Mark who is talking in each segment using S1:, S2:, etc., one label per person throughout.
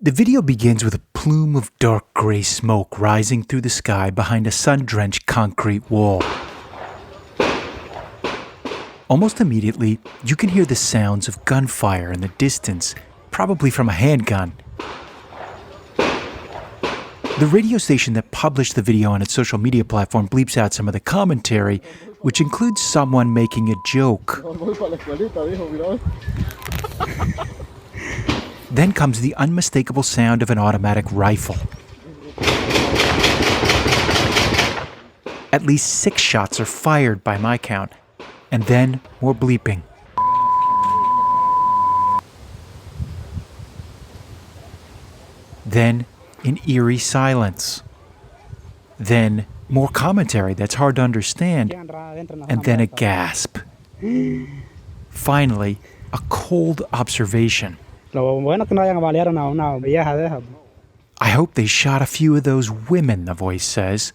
S1: The video begins with a plume of dark gray smoke rising through the sky behind a sun-drenched concrete wall. Almost immediately, you can hear the sounds of gunfire in the distance, probably from a handgun. The radio station that published the video on its social media platform bleeps out some of the commentary, which includes someone making a joke. Then comes the unmistakable sound of an automatic rifle. At least 6 shots are fired by my count, and then more bleeping. Then an eerie silence. Then more commentary that's hard to understand, and then a gasp. Finally, a cold observation. I hope they shot a few of those women, the voice says.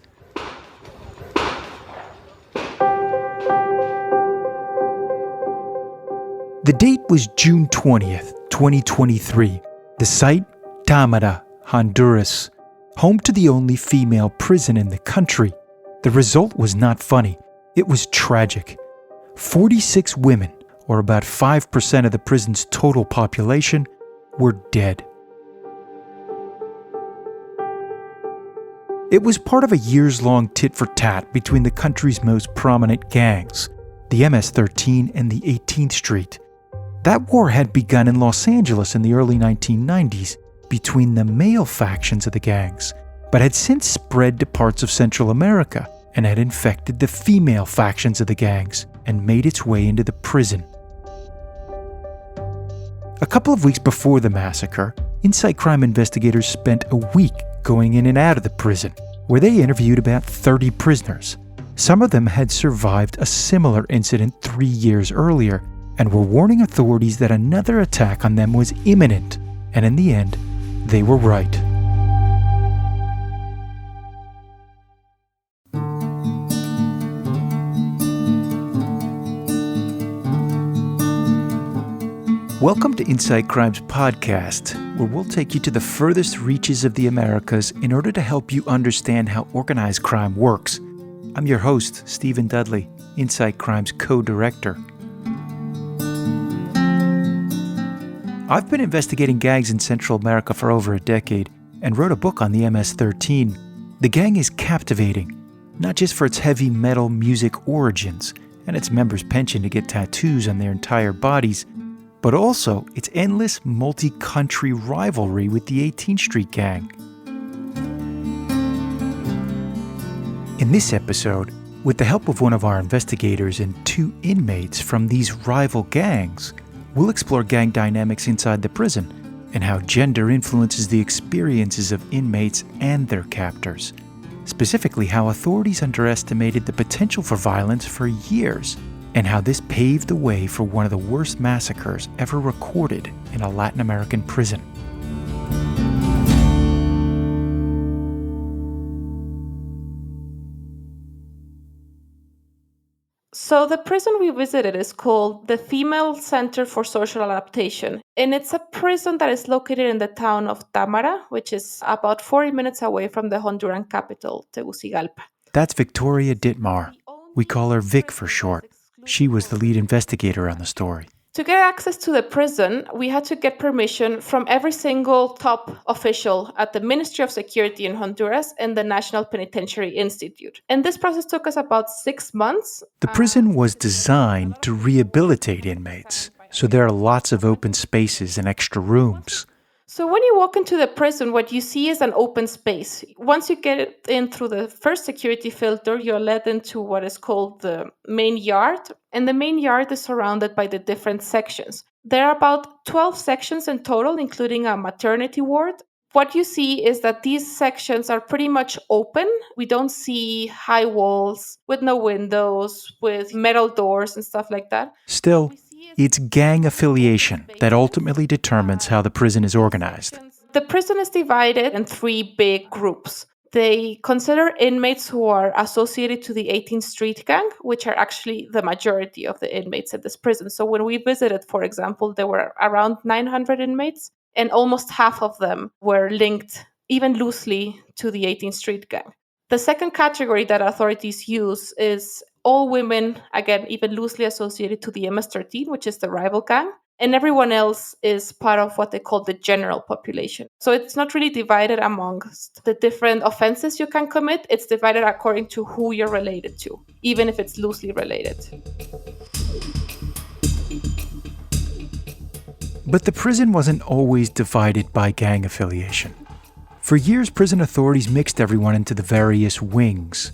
S1: The date was June 20th, 2023. The site, Tamara, Honduras, home to the only female prison in the country. The result was not funny. It was tragic. 46 women, or about 5% of the prison's total population, were dead. It was part of a years-long tit-for-tat between the country's most prominent gangs, the MS-13 and the 18th Street. That war had begun in Los Angeles in the early 1990s between the male factions of the gangs, but had since spread to parts of Central America and had infected the female factions of the gangs and made its way into the prison. A couple of weeks before the massacre, Insight Crime investigators spent a week going in and out of the prison, where they interviewed about 30 prisoners. Some of them had survived a similar incident 3 years earlier and were warning authorities that another attack on them was imminent, and in the end, they were right. Welcome to Insight Crime's podcast, where we'll take you to the furthest reaches of the Americas in order to help you understand how organized crime works. I'm your host, Stephen Dudley, Insight Crime's co-director. I've been investigating gangs in Central America for over a decade and wrote a book on the MS-13. The gang is captivating, not just for its heavy metal music origins and its members' penchant to get tattoos on their entire bodies, but also its endless multi-country rivalry with the 18th Street Gang. In this episode, with the help of one of our investigators and 2 inmates from these rival gangs, we'll explore gang dynamics inside the prison and how gender influences the experiences of inmates and their captors. Specifically, how authorities underestimated the potential for violence for years, and how this paved the way for one of the worst massacres ever recorded in a Latin American prison.
S2: So the prison we visited is called the Female Center for Social Adaptation, and it's a prison that is located in the town of Tamara, which is about 40 minutes away from the Honduran capital, Tegucigalpa.
S1: That's Victoria Dittmar. We call her Vic for short. She was the lead investigator on the story.
S2: To get access to the prison, we had to get permission from every single top official at the Ministry of Security in Honduras and the National Penitentiary Institute. And this process took us about 6 months.
S1: The prison was designed to rehabilitate inmates, so there are lots of open spaces and extra rooms.
S2: So when you walk into the prison, what you see is an open space. Once you get in through the first security filter, you're led into what is called the main yard. And the main yard is surrounded by the different sections. There are about 12 sections in total, including a maternity ward. What you see is that these sections are pretty much open. We don't see high walls with no windows, with metal doors and stuff like that.
S1: Still, it's gang affiliation that ultimately determines how the prison is organized.
S2: The prison is divided in 3 big groups. They consider inmates who are associated to the 18th Street Gang, which are actually the majority of the inmates at this prison. So when we visited, for example, there were around 900 inmates. and almost half of them were linked, even loosely, to the 18th Street Gang. The second category that authorities use is all women, again, even loosely associated to the MS-13, which is the rival gang, and everyone else is part of what they call the general population. So it's not really divided amongst the different offenses you can commit. It's divided according to who you're related to, even if it's loosely related.
S1: But the prison wasn't always divided by gang affiliation. For years, prison authorities mixed everyone into the various wings.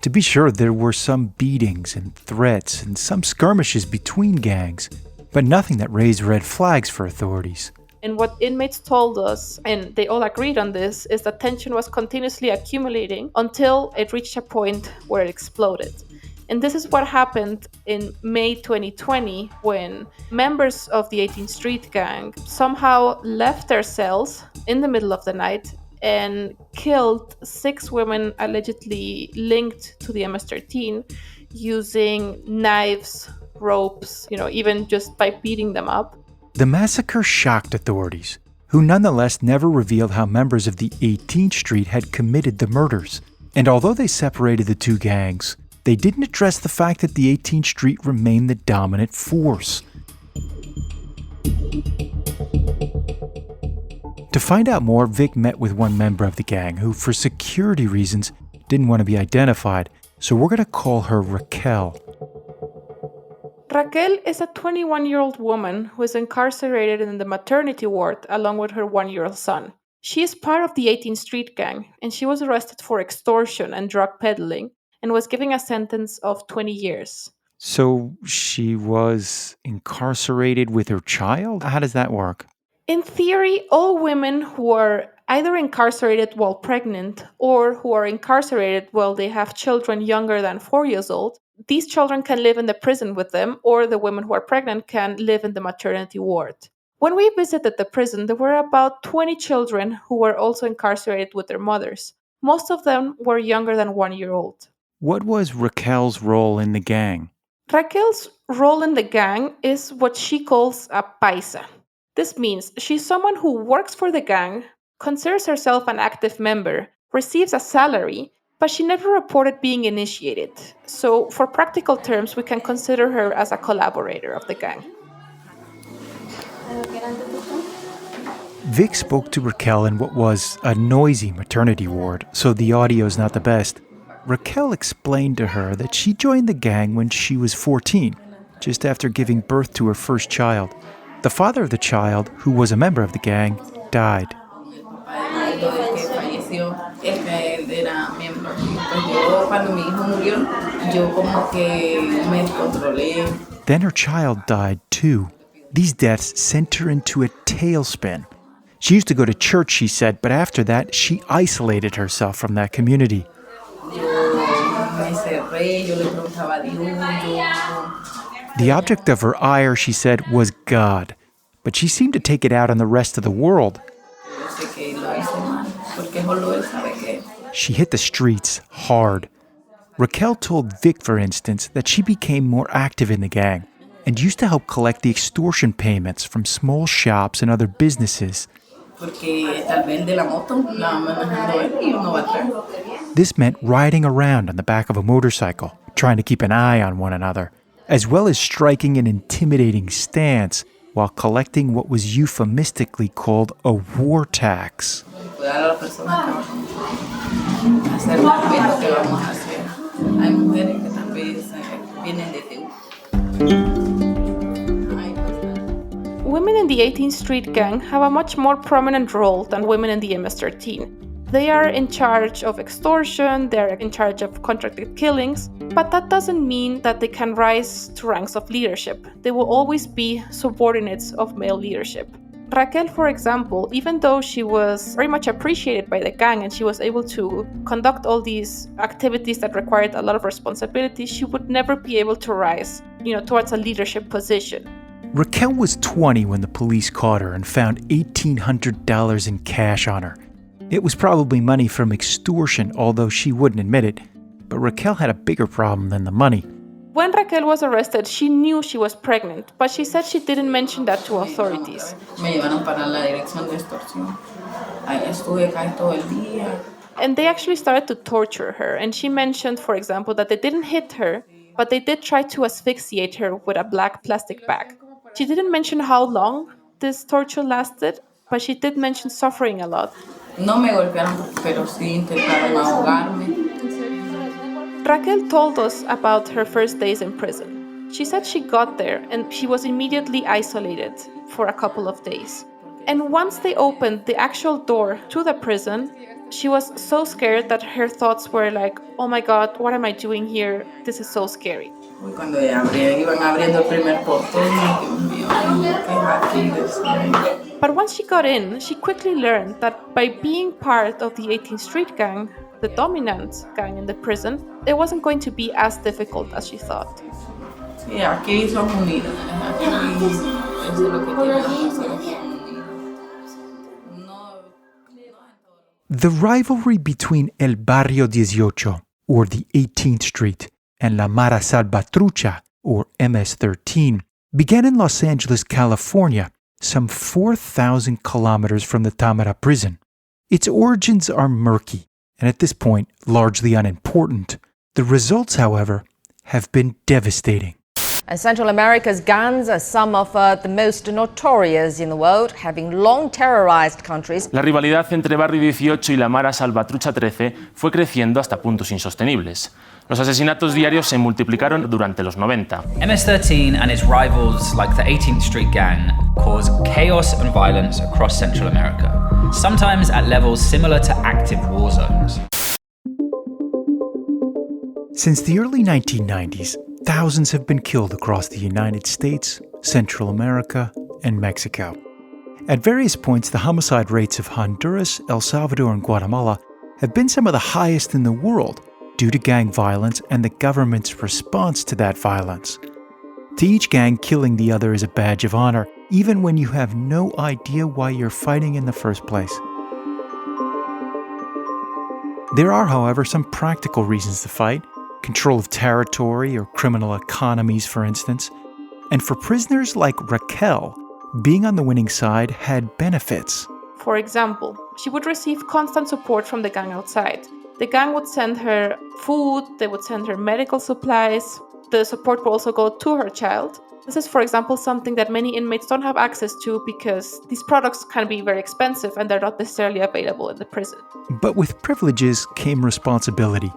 S1: To be sure, there were some beatings and threats and some skirmishes between gangs, but nothing that raised red flags for authorities.
S2: And what inmates told us, and they all agreed on this, is that tension was continuously accumulating until it reached a point where it exploded. And this is what happened in May 2020 when members of the 18th Street Gang somehow left their cells in the middle of the night and killed 6 women allegedly linked to the MS-13 using knives, ropes, even just by beating them up.
S1: The massacre shocked authorities, who nonetheless never revealed how members of the 18th Street had committed the murders. And although they separated the two gangs, they didn't address the fact that the 18th Street remained the dominant force. To find out more, Vic met with one member of the gang who, for security reasons, didn't want to be identified, so we're going to call her Raquel.
S2: Raquel is a 21-year-old woman who is incarcerated in the maternity ward along with her 1-year-old son. She is part of the 18th Street Gang, and she was arrested for extortion and drug peddling and was given a sentence of 20 years.
S1: So she was incarcerated with her child? How does that work?
S2: In theory, all women who are either incarcerated while pregnant or who are incarcerated while they have children younger than 4 years old, these children can live in the prison with them, or the women who are pregnant can live in the maternity ward. When we visited the prison, there were about 20 children who were also incarcerated with their mothers. Most of them were younger than 1 year old.
S1: What was Raquel's role in the gang?
S2: Raquel's role in the gang is what she calls a paisa. This means she's someone who works for the gang, considers herself an active member, receives a salary, but she never reported being initiated. So, for practical terms, we can consider her as a collaborator of the gang.
S1: Vic spoke to Raquel in what was a noisy maternity ward, so the audio's not the best. Raquel explained to her that she joined the gang when she was 14, just after giving birth to her first child. The father of the child, who was a member of the gang, died. Then her child died too. These deaths sent her into a tailspin. She used to go to church, she said, but after that, she isolated herself from that community. The object of her ire, she said, was God, but she seemed to take it out on the rest of the world. She hit the streets hard. Raquel told Vic, for instance, that she became more active in the gang and used to help collect the extortion payments from small shops and other businesses. This meant riding around on the back of a motorcycle, trying to keep an eye on one another, as well as striking an intimidating stance while collecting what was euphemistically called a war tax.
S2: Women in the 18th Street Gang have a much more prominent role than women in the MS-13. They are in charge of extortion, they're in charge of contracted killings, but that doesn't mean that they can rise to ranks of leadership. They will always be subordinates of male leadership. Raquel, for example, even though she was very much appreciated by the gang and she was able to conduct all these activities that required a lot of responsibility, she would never be able to rise, towards a leadership position.
S1: Raquel was 20 when the police caught her and found $1,800 in cash on her. It was probably money from extortion, although she wouldn't admit it, but Raquel had a bigger problem than the money.
S2: When Raquel was arrested, she knew she was pregnant, but she said she didn't mention that to authorities.
S3: Me llevaron para la dirección de extorsión. Ahí estuve acá todo el día.
S2: And they actually started to torture her. And she mentioned, for example, that they didn't hit her, but they did try to asphyxiate her with a black plastic bag. She didn't mention how long this torture lasted, but she did mention suffering a lot.
S3: No me golpearon, pero sí intentaron ahogarme.
S2: Raquel told us about her first days in prison. She said she got there and she was immediately isolated for a couple of days. And once they opened the actual door to the prison, she was so scared that her thoughts were like, oh my God, what am I doing here? This is so scary.
S3: Cuando iban abriendo el primer portón, Dios mío, ¿qué es aquí? Decía.
S2: But once she got in, she quickly learned that by being part of the 18th Street Gang, the dominant gang in the prison, it wasn't going to be as difficult as she thought.
S3: Sí, aquí son unidos. Aquí eso es lo que tienen las personas, son unidas.
S1: The rivalry between El Barrio 18, or the 18th Street, and La Mara Salvatrucha, or MS-13, began in Los Angeles, California, some 4,000 kilometers from the Tamara prison. Its origins are murky, and at this point, largely unimportant. The results, however, have been devastating.
S4: And Central America's gangs are some of the most notorious in the world, having long terrorized countries.
S5: La rivalidad entre Barrio 18 y la Mara Salvatrucha 13 fue creciendo hasta puntos insostenibles. Los asesinatos diarios se multiplicaron durante los 90.
S6: MS-13 and its rivals like the 18th Street Gang cause chaos and violence across Central America, sometimes at levels similar to active war zones.
S1: Since the early 1990s, thousands have been killed across the United States, Central America, and Mexico. At various points, the homicide rates of Honduras, El Salvador, and Guatemala have been some of the highest in the world due to gang violence and the government's response to that violence. To each gang, killing the other is a badge of honor, even when you have no idea why you're fighting in the first place. There are, however, some practical reasons to fight. Control of territory or criminal economies, for instance. And for prisoners like Raquel, being on the winning side had benefits.
S2: For example, she would receive constant support from the gang outside. The gang would send her food, they would send her medical supplies. The support would also go to her child. This is, for example, something that many inmates don't have access to because these products can be very expensive and they're not necessarily available in the prison.
S1: But with privileges came responsibility.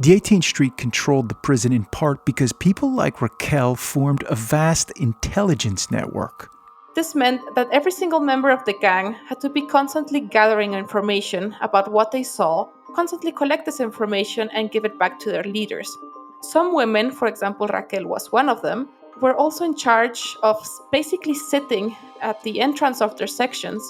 S1: The 18th Street controlled the prison in part because people like Raquel formed a vast intelligence network.
S2: This meant that every single member of the gang had to be constantly gathering information about what they saw, constantly collect this information and give it back to their leaders. Some women, for example Raquel was one of them, were also in charge of basically sitting at the entrance of their sections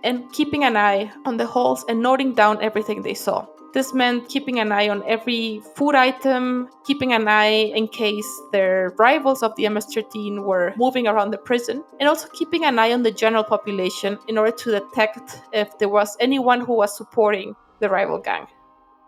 S2: and keeping an eye on the halls and noting down everything they saw. This meant keeping an eye on every food item, keeping an eye in case their rivals of the MS-13 were moving around the prison, and also keeping an eye on the general population in order to detect if there was anyone who was supporting the rival gang.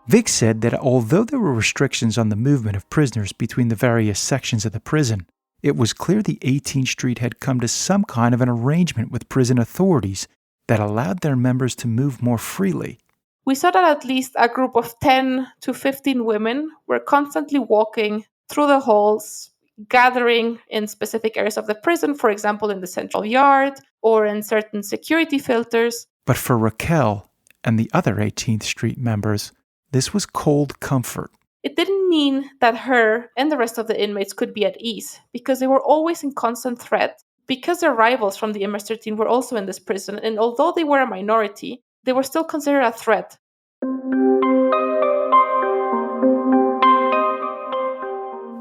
S1: Vic said that although there were restrictions on the movement of prisoners between the various sections of the prison, it was clear the 18th Street had come to some kind of an arrangement with prison authorities that allowed their members to move more freely.
S2: We saw that at least a group of 10 to 15 women were constantly walking through the halls, gathering in specific areas of the prison, for example, in the central yard or in certain security filters.
S1: But for Raquel and the other 18th Street members, this was cold comfort.
S2: It didn't mean that her and the rest of the inmates could be at ease, because they were always in constant threat, because their rivals from the MS-13 were also in this prison, and although they were a minority, they were still considered a threat.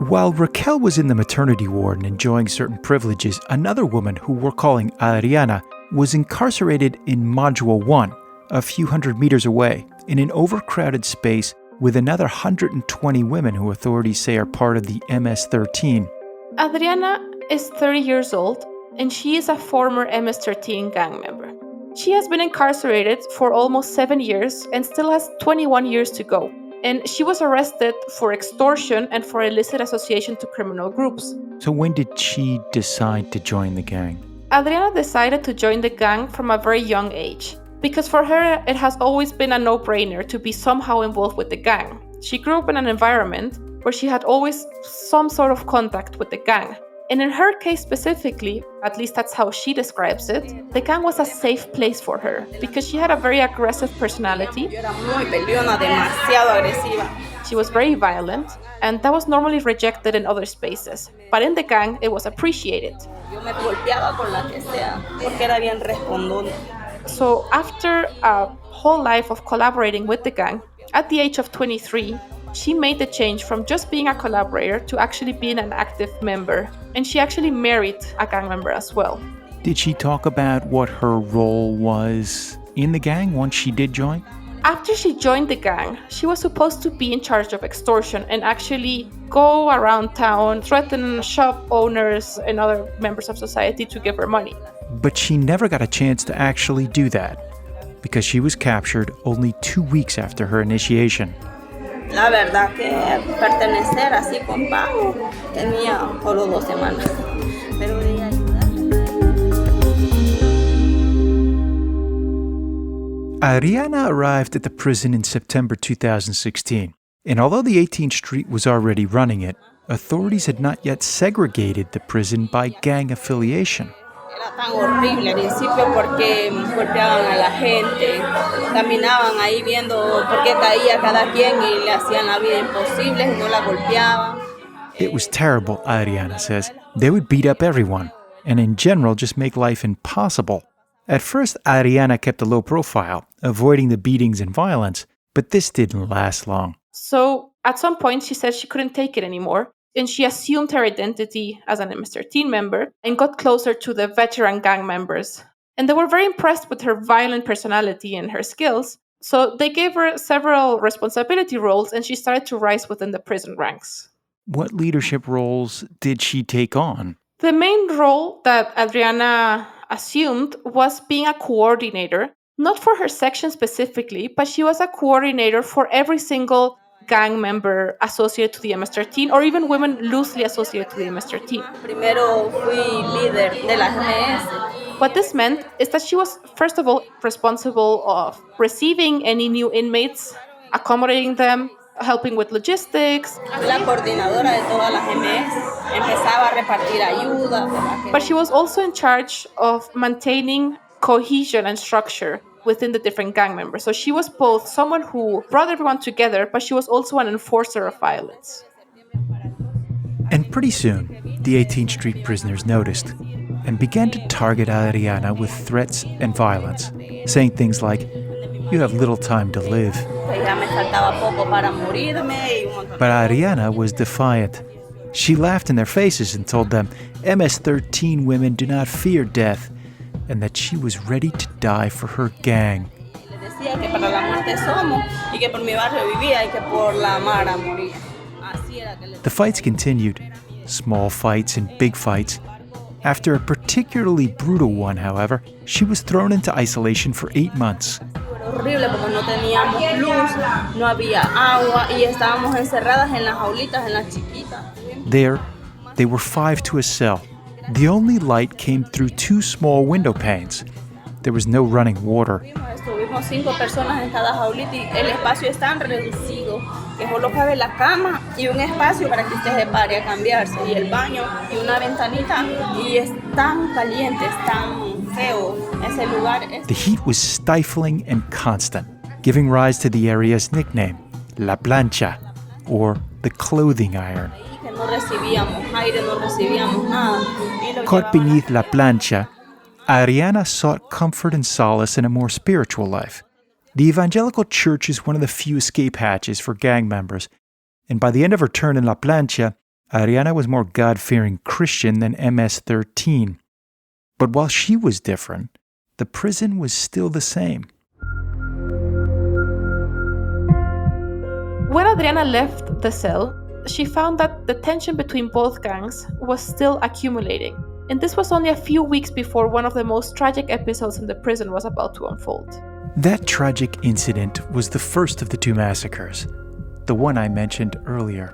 S1: While Raquel was in the maternity ward and enjoying certain privileges, another woman who we're calling Adriana was incarcerated in Module 1, a few hundred meters away, in an overcrowded space with another 120 women who authorities say are part of the MS-13.
S2: Adriana is 30 years old, and she is a former MS-13 gang member. She has been incarcerated for almost 7 years and still has 21 years to go. And she was arrested for extortion and for illicit association to criminal groups.
S1: So when did she decide to join the gang?
S2: Adriana decided to join the gang from a very young age, because for her it has always been a no-brainer to be somehow involved with the gang. She grew up in an environment where she had always some sort of contact with the gang. And in her case specifically, at least that's how she describes it, the gang was a safe place for her because she had a very aggressive personality.
S7: Yo era muy peleona, demasiado agresiva.
S2: She was very violent, and that was normally rejected in other spaces. But in the gang, it was appreciated.
S7: Yo me golpeaba con la que sea, porque era bien respondona.
S2: So after a whole life of collaborating with the gang, at the age of 23, she made the change from just being a collaborator to actually being an active member. And she actually married a gang member as well.
S1: Did she talk about what her role was in the gang once she did join?
S2: After she joined the gang, she was supposed to be in charge of extortion and actually go around town, threaten shop owners and other members of society to give her money.
S1: But she never got a chance to actually do that because she was captured only 2 weeks after her initiation.
S7: La verdad que pertenecer así con pago tenía solo 2 semanas. Pero de ayudar.
S1: Adriana arrived at the prison in September 2016, and although the 18th Street was already running it, authorities had not yet segregated the prison by gang affiliation.
S7: Era tan horrible al principio porque golpeaban a la gente, caminaban ahí viendo por qué caía cada quien y le hacían la vida imposible y no la golpeaban.
S1: It was terrible, Adriana says. They would beat up everyone, and in general just make life impossible. At first, Adriana kept a low profile, avoiding the beatings and violence, but this didn't last long.
S2: So at some point, she said she couldn't take it anymore, and she assumed her identity as an MS-13 member and got closer to the veteran gang members. And they were very impressed with her violent personality and her skills, so they gave her several responsibility roles, and she started to rise within the prison ranks.
S1: What leadership roles did she take on?
S2: The main role that Adriana assumed was being a coordinator, not for her section specifically, but she was a coordinator for every single gang member associated to the MS-13 or even women loosely associated to the MS-13.
S7: Primero fui líder de la MS.
S2: What this meant is that she was, first of all, responsible of receiving any new inmates, accommodating them, helping with logistics.
S7: La coordinadora de todas las MS. Empezaba a repartir ayuda.
S2: But she was also in charge of maintaining cohesion and structure within the different gang members. So she was both someone who brought everyone together, but she was also an enforcer of violence.
S1: And pretty soon, the 18th Street prisoners noticed and began to target Adriana with threats and violence, saying things like, "You have little time to live." But Adriana was defiant. She laughed in their faces and told them MS-13 women do not fear death and that she was ready to die for her gang. The fights continued, small fights and big fights. After a particularly brutal one, however, she was thrown into isolation for 8 months.
S7: Horrible porque no teníamos luz, no había agua y estábamos encerradas en las jaulitas, en las chiquitas.
S1: There, they were 5 to a cell. The only light came through 2 small window panes. There was no running water.
S7: Estuvimos 5 personas en cada jaulita y el espacio es tan reducido que solo cabe la cama y un espacio para que usted se pare a cambiarse y el baño y una ventanita y es tan caliente, es tan feo ese lugar.
S1: The heat was stifling and constant, giving rise to the area's nickname, La Plancha, or the clothing iron.
S7: No recibíamos aire, no recibíamos nada.
S1: Caught beneath La Plancha, Adriana sought comfort and solace in a more spiritual life. The evangelical church is one of the few escape hatches for gang members, and by the end of her term in La Plancha, Adriana was more God-fearing Christian than MS-13. But while she was different, the prison was still the same.
S2: When Adriana left the cell, she found that the tension between both gangs was still accumulating. And this was only a few weeks before one of the most tragic episodes in the prison was about to unfold.
S1: That tragic incident was the first of the 2 massacres. the one I mentioned earlier.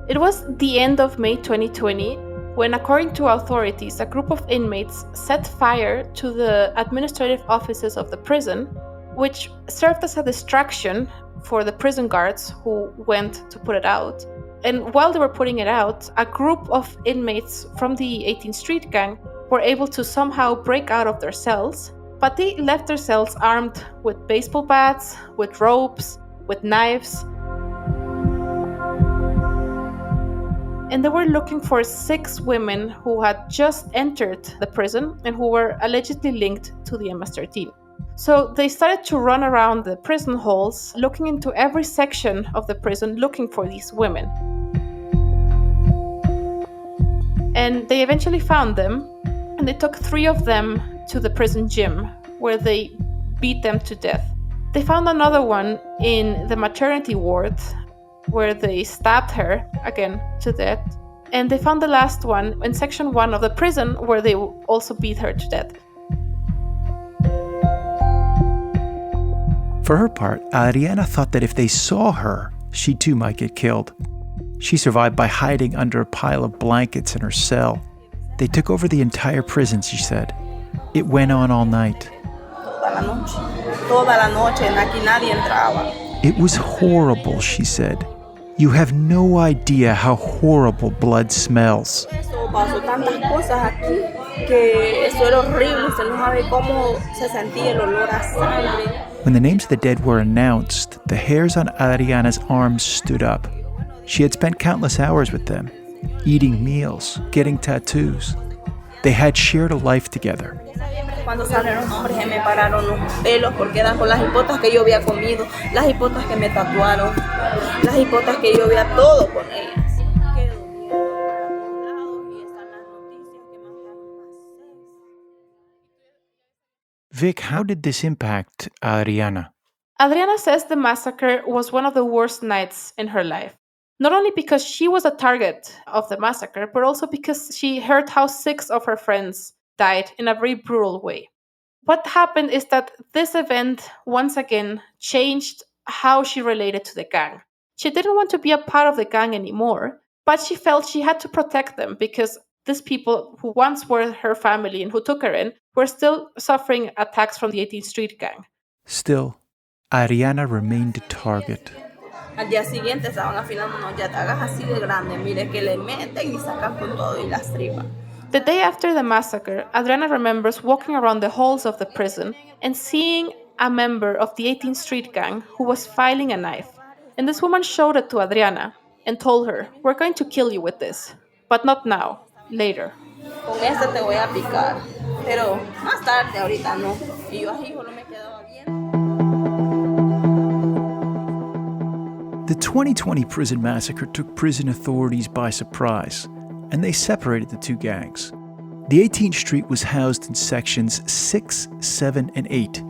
S2: It was the end of May 2020 when, according to authorities, a group of inmates set fire to the administrative offices of the prison, which served as a distraction for the prison guards who went to put it out. And while they were putting it out, a group of inmates from the 18th Street gang were able to somehow break out of their cells, but they left their cells armed with baseball bats, with ropes, with knives. And they were looking for 6 women who had just entered the prison and who were allegedly linked to the MS-13. So they started to run around the prison halls, looking into every section of the prison, looking for these women. And they eventually found them, and they took 3 of them to the prison gym, where they beat them to death. They found another one in the maternity ward, where they stabbed her, again, to death. And they found the last one in section 1 of the prison, where they also beat her to death.
S1: For her part, Adriana thought that if they saw her, she too might get killed. She survived by hiding under a pile of blankets in her cell. They took over the entire prison, she said. It went on all night.
S7: Toda la noche, aquí nadie entraba.
S1: It was horrible, she said. You have no idea how horrible blood smells.
S7: Eso pasó tantas cosas aquí que eso era horrible. Usted no sabe cómo se sentía el olor a sangre.
S1: When the names of the dead were announced, the hairs on Adriana's arms stood up. She had spent countless hours with them, eating meals, getting tattoos. They had shared a life together.
S7: Cuando salieron los hombres me pararon los pelos porque eran con las hipotas que yo había comido, las hipotas que me tatuaron, las hipotas que yo había todo con ellas.
S1: Vic, how did this impact Adriana?
S2: Adriana says the massacre was one of the worst nights in her life. Not only because she was a target of the massacre, but also because she heard how 6 of her friends died in a very brutal way. What happened is that this event, once again, changed how she related to the gang. She didn't want to be a part of the gang anymore, but she felt she had to protect them because these people who once were her family and who took her in were still suffering attacks from the 18th Street gang.
S1: Still, Adriana remained a target.
S7: Al día siguiente estaban afilando unos yatagas así de grandes, mire que le meten y sacan con todo y las tripas.
S2: The day after the massacre, Adriana remembers walking around the halls of the prison and seeing a member of the 18th Street gang who was filing a knife. And this woman showed it to Adriana and told her, "We're going to kill you with this, but not now, later."
S7: Con esta te voy a picar, pero más tarde, ahorita no. Y yo así no me quedaba bien.
S1: The 2020 prison massacre took prison authorities by surprise, and they separated the 2 gangs. The 18th Street was housed in sections 6, 7, and 8,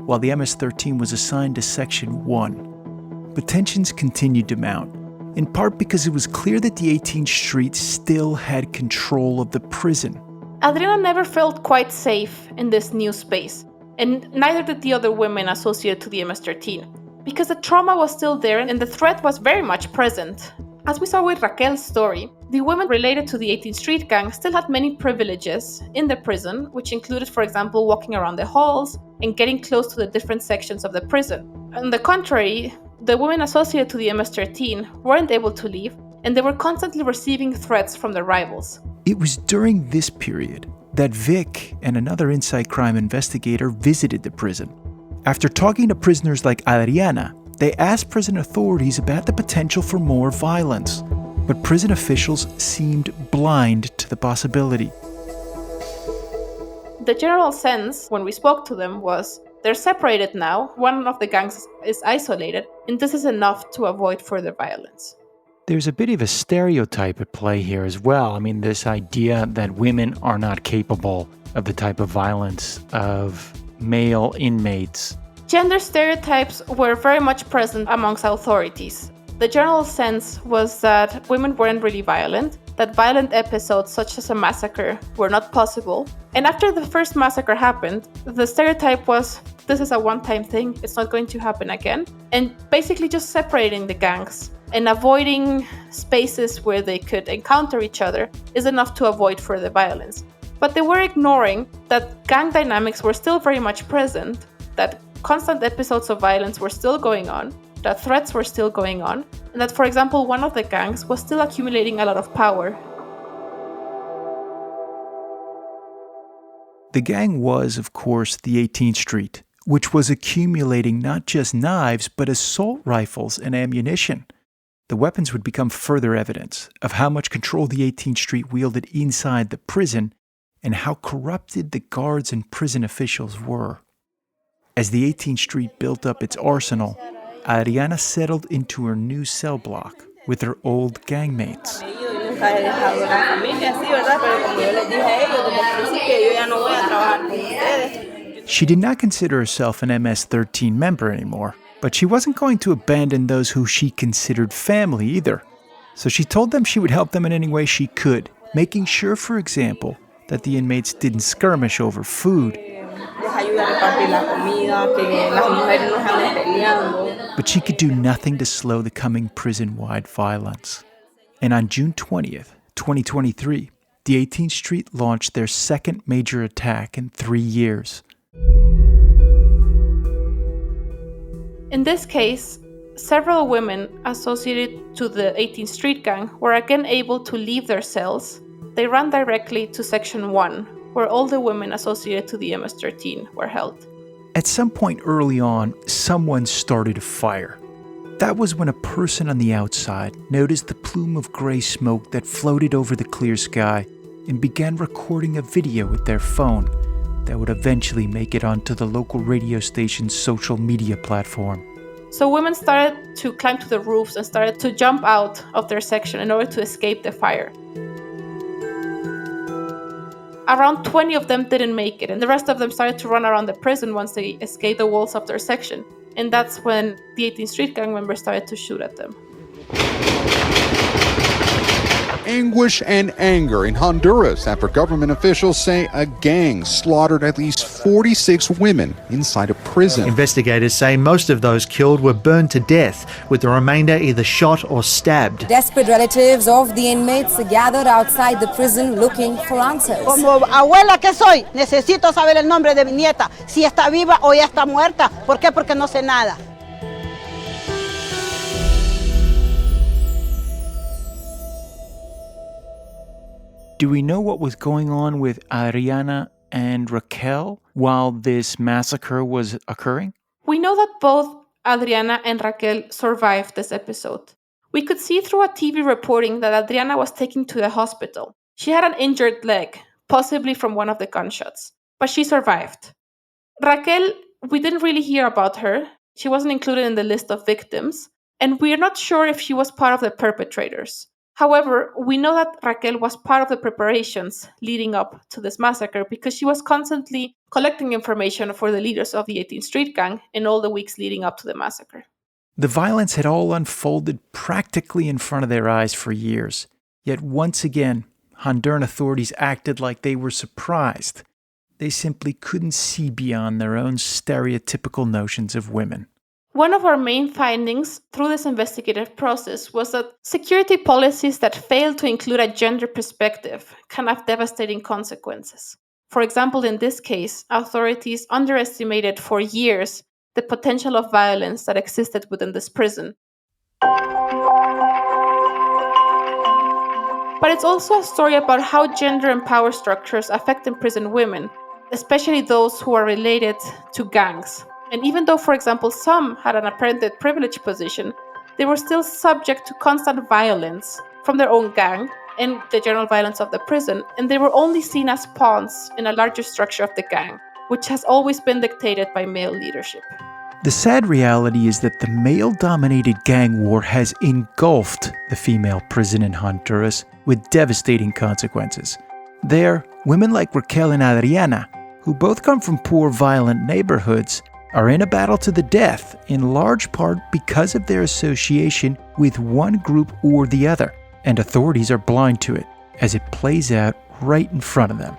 S1: while the MS-13 was assigned to section 1. But tensions continued to mount, in part because it was clear that the 18th Street still had control of the prison.
S2: Adriana never felt quite safe in this new space, and neither did the other women associated to the MS-13, because the trauma was still there and the threat was very much present. As we saw with Raquel's story, the women related to the 18th Street gang still had many privileges in the prison, which included, for example, walking around the halls and getting close to the different sections of the prison. On the contrary, the women associated to the MS-13 weren't able to leave, and they were constantly receiving threats from their rivals.
S1: It was during this period that Vic and another inside crime investigator visited the prison. After talking to prisoners like Adriana, they asked prison authorities about the potential for more violence, but prison officials seemed blind to the possibility.
S2: The general sense when we spoke to them was, they're separated now, one of the gangs is isolated, and this is enough to avoid further violence.
S1: There's a bit of a stereotype at play here as well. I mean, this idea that women are not capable of the type of violence of male inmates.
S2: Gender stereotypes were very much present amongst authorities. the general sense was that women weren't really violent, that violent episodes such as a massacre were not possible. And after the first massacre happened, the stereotype was, this is a one-time thing, it's not going to happen again. And basically just separating the gangs and avoiding spaces where they could encounter each other is enough to avoid further violence. But they were ignoring that gang dynamics were still very much present, that constant episodes of violence were still going on, that threats were still going on, and that, for example, one of the gangs was still accumulating a lot of power.
S1: The gang was, of course, the 18th Street, which was accumulating not just knives, but assault rifles and ammunition. The weapons would become further evidence of how much control the 18th Street wielded inside the prison and how corrupted the guards and prison officials were. As the 18th Street built up its arsenal, Adriana settled into her new cell block with her old gangmates. She did not consider herself an MS-13 member anymore, but she wasn't going to abandon those who she considered family either. So she told them she would help them in any way she could, making sure, for example, that the inmates didn't skirmish over food. But she could do nothing to slow the coming prison-wide violence. And on June 20th, 2023, the 18th Street launched their second major attack in 3 years.
S2: In this case, several women associated to the 18th Street gang were again able to leave their cells. They ran directly to Section 1, where all the women associated to the MS-13 were held.
S1: At some point early on, someone started a fire. That was when a person on the outside noticed the plume of gray smoke that floated over the clear sky and began recording a video with their phone that would eventually make it onto the local radio station's social media platform.
S2: So women started to climb to the roofs and started to jump out of their section in order to escape the fire. Around 20 of them didn't make it, and the rest of them started to run around the prison once they escaped the walls of their section. And that's when the 18th Street gang members started to shoot at them.
S8: Anguish and anger in Honduras after government officials say a gang slaughtered at least 46 women inside a prison.
S9: Investigators say most of those killed were burned to death, with the remainder either shot or stabbed.
S10: Desperate relatives of the inmates gathered outside the prison looking for answers.
S11: Como abuela que soy, necesito saber el nombre de mi nieta, si está viva o ya está muerta. ¿Por qué? Porque no sé nada.
S1: Do we know what was going on with Adriana and Raquel while this massacre was occurring?
S2: We know that both Adriana and Raquel survived this episode. We could see through a TV reporting that Adriana was taken to the hospital. She had an injured leg, possibly from one of the gunshots, but she survived. Raquel, we didn't really hear about her. She wasn't included in the list of victims, and we're not sure if she was part of the perpetrators. However, we know that Raquel was part of the preparations leading up to this massacre because she was constantly collecting information for the leaders of the 18th Street gang in all the weeks leading up to the massacre.
S1: The violence had all unfolded practically in front of their eyes for years. Yet once again, Honduran authorities acted like they were surprised. They simply couldn't see beyond their own stereotypical notions of women.
S2: One of our main findings through this investigative process was that security policies that fail to include a gender perspective can have devastating consequences. For example, in this case, authorities underestimated for years the potential of violence that existed within this prison. But it's also a story about how gender and power structures affect imprisoned women, especially those who are related to gangs. And even though, for example, some had an apparently privileged position, they were still subject to constant violence from their own gang and the general violence of the prison, and they were only seen as pawns in a larger structure of the gang, which has always been dictated by male leadership.
S1: The sad reality is that the male-dominated gang war has engulfed the female prison in Honduras with devastating consequences. There, women like Raquel and Adriana, who both come from poor, violent neighborhoods, are in a battle to the death, in large part because of their association with one group or the other, and authorities are blind to it as it plays out right in front of them.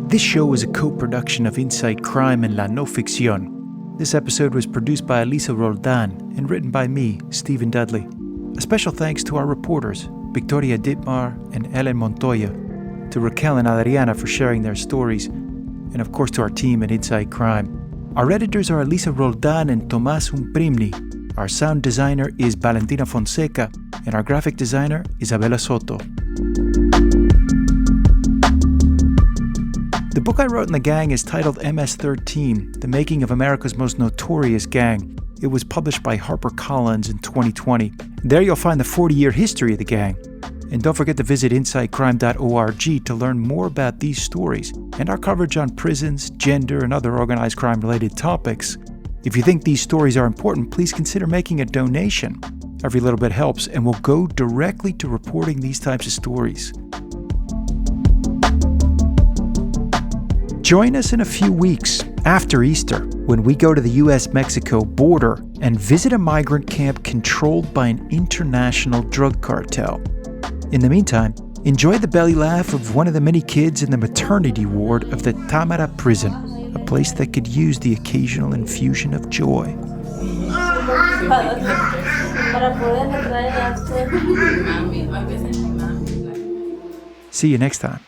S1: This show is a co-production of Inside Crime and La No Ficción. This episode was produced by Elisa Roldan and written by me, Stephen Dudley. A special thanks to our reporters, Victoria Dittmar and Ellen Montoya, to Raquel and Adriana for sharing their stories, and of course to our team at Inside Crime. Our editors are Elisa Roldan and Tomás Umprimni. Our sound designer is Valentina Fonseca, and our graphic designer, Isabela Soto. The book I wrote in the gang is titled MS-13, The Making of America's Most Notorious Gang. It was published by HarperCollins in 2020. There you'll find the 40-year history of the gang. And don't forget to visit InsideCrime.org to learn more about these stories and our coverage on prisons, gender, and other organized crime-related topics. If you think these stories are important, please consider making a donation. Every little bit helps and will go directly to reporting these types of stories. Join us in a few weeks after Easter when we go to the U.S.-Mexico border and visit a migrant camp controlled by an international drug cartel. In the meantime, enjoy the belly laugh of one of the many kids in the maternity ward of the Tamara prison, a place that could use the occasional infusion of joy. See you next time.